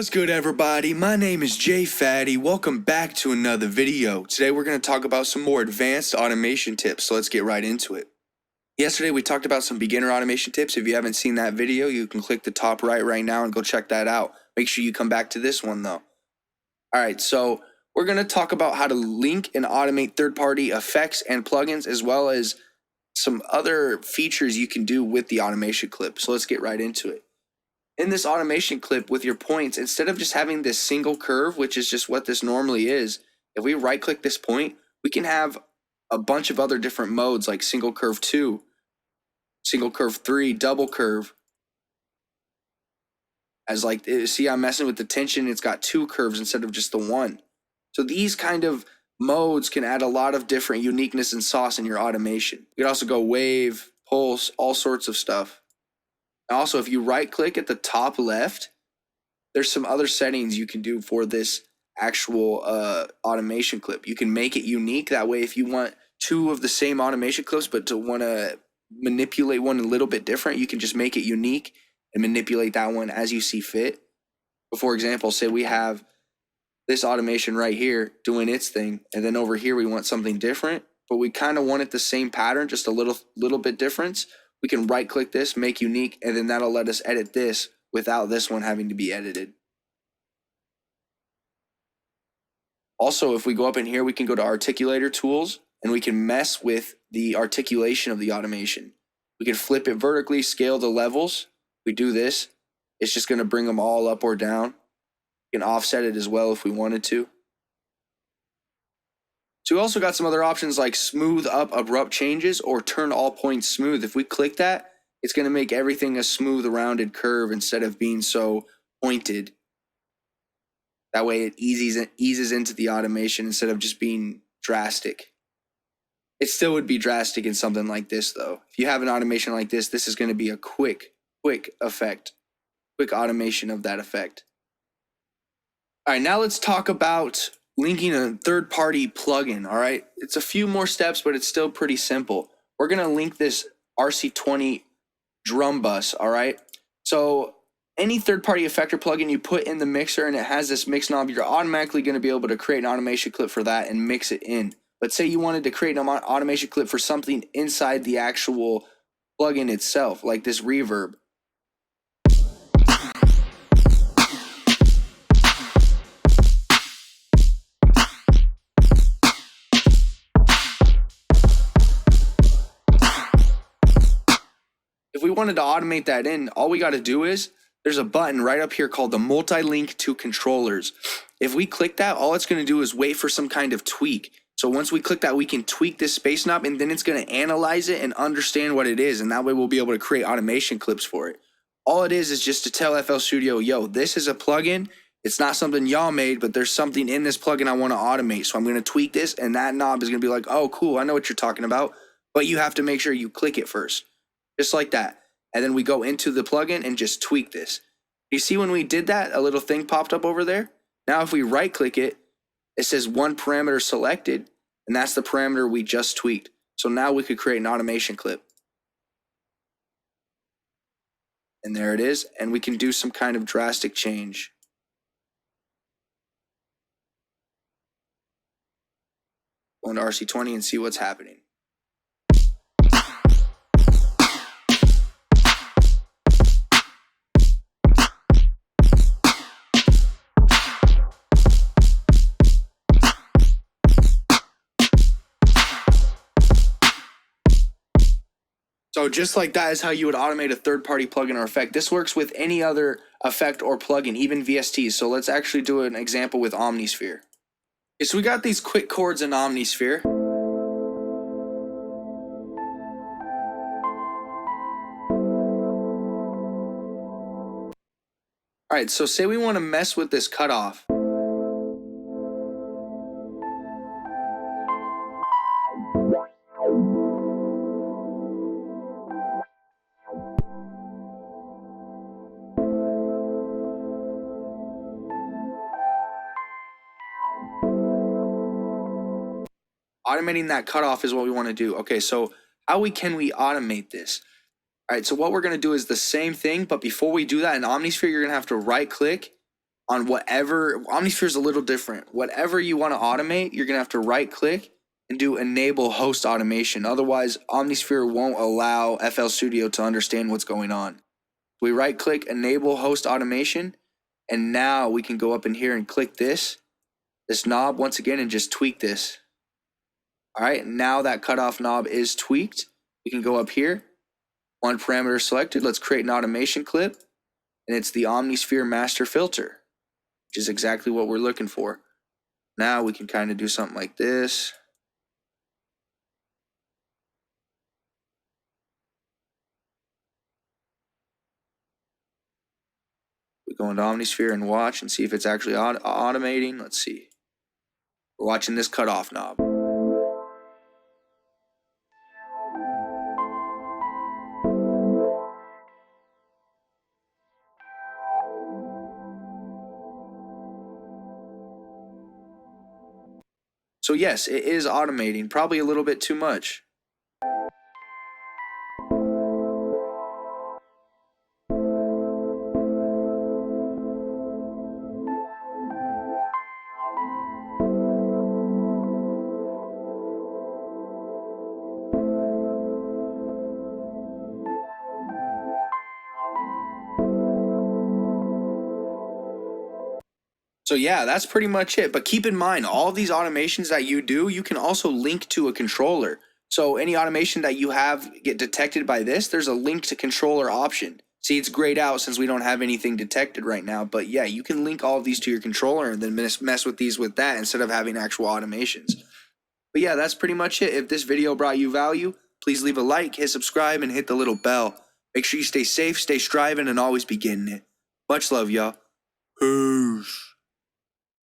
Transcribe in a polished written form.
What's good, everybody? My name is Jay Fatty. Welcome back to another video. Today we're going to talk about some more advanced automation tips, so let's get right into it. Yesterday we talked about some beginner automation tips. If you haven't seen that video, you can click the top right now and go check that out. Make sure you come back to this one though. Alright, so we're going to talk about how to link and automate third-party effects and plugins, as well as some other features you can do with the automation clip. So let's get right into it. In this automation clip with your points, instead of just having this single curve, which is just what this normally is, if we right click this point, we can have a bunch of other different modes like single curve 2, single curve 3, double curve. As like, see, I'm messing with the tension, it's got 2 curves instead of just the 1. So these kind of modes can add a lot of different uniqueness and sauce in your automation. You can also go wave, pulse, all sorts of stuff. Also, if you right click at the top left, there's some other settings you can do for this actual automation clip. You can make it unique. That way, if you want 2 of the same automation clips, but to want to manipulate one a little bit different, you can just make it unique and manipulate that one as you see fit. But for example, say we have this automation right here doing its thing, and then over here we want something different, but we kind of want it the same pattern, just a little bit difference. We can right click this, make unique, and then that'll let us edit this without this one having to be edited. Also, if we go up in here, we can go to articulator tools and we can mess with the articulation of the automation. We can flip it vertically, scale the levels. We do this, it's just going to bring them all up or down. We can offset it as well if we wanted to. So we also got some other options like smooth up abrupt changes or turn all points smooth. If we click that, it's going to make everything a smooth rounded curve instead of being so pointed. That way it eases into the automation instead of just being drastic. It still would be drastic in something like this though. If you have an automation like this, this is going to be a quick effect, quick automation of that effect. All right, now let's talk about linking a third-party plugin. All right, it's a few more steps, but it's still pretty simple. We're going to link this RC20 drum bus. All right, so any third-party effector plugin you put in the mixer and it has this mix knob, you're automatically going to be able to create an automation clip for that and mix it in. But say you wanted to create an automation clip for something inside the actual plugin itself, like this reverb. If we wanted to automate that in, all we got to do is, there's a button right up here called the multi-link to controllers. If we click that, all it's going to do is wait for some kind of tweak. So once we click that, we can tweak this space knob and then it's going to analyze it and understand what it is. And that way we'll be able to create automation clips for it. All it is just to tell FL Studio, yo, this is a plugin. It's not something y'all made, but there's something in this plugin I want to automate. So I'm going to tweak this and that knob is going to be like, oh, cool, I know what you're talking about. But you have to make sure you click it first. Just like that. And then we go into the plugin and just tweak this. You see when we did that, a little thing popped up over there? Now if we right click it, it says 1 parameter selected, and that's the parameter we just tweaked. So now we could create an automation clip. And there it is, and we can do some kind of drastic change. Go into RC20 and see what's happening. So just like that is how you would automate a third-party plugin or effect. This works with any other effect or plugin, even VSTs. So let's actually do an example with Omnisphere. Okay, so we got these quick chords in Omnisphere. All right, so say we want to mess with this cutoff. Automating that cutoff is what we want to do. Okay, so how can we automate this? All right, so what we're going to do is the same thing, but before we do that in Omnisphere, you're going to have to right click on whatever. Omnisphere is a little different. Whatever you want to automate, you're going to have to right click and do enable host automation. Otherwise, Omnisphere won't allow FL Studio to understand what's going on. We right click enable host automation, and now we can go up in here and click this knob once again and just tweak this. All right, now that cutoff knob is tweaked. We can go up here, one parameter selected. Let's create an automation clip, and it's the Omnisphere master filter, which is exactly what we're looking for. Now we can kind of do something like this. We go into Omnisphere and watch and see if it's actually automating. Let's see. We're watching this cutoff knob. So yes, it is automating, probably a little bit too much. So yeah, that's pretty much it. But keep in mind, all these automations that you do, you can also link to a controller. So any automation that you have get detected by this, there's a link to controller option. See, it's grayed out since we don't have anything detected right now. But yeah, you can link all of these to your controller and then mess with these with that instead of having actual automations. But yeah, that's pretty much it. If this video brought you value, please leave a like, hit subscribe, and hit the little bell. Make sure you stay safe, stay striving, and always be getting it. Much love, y'all. Peace.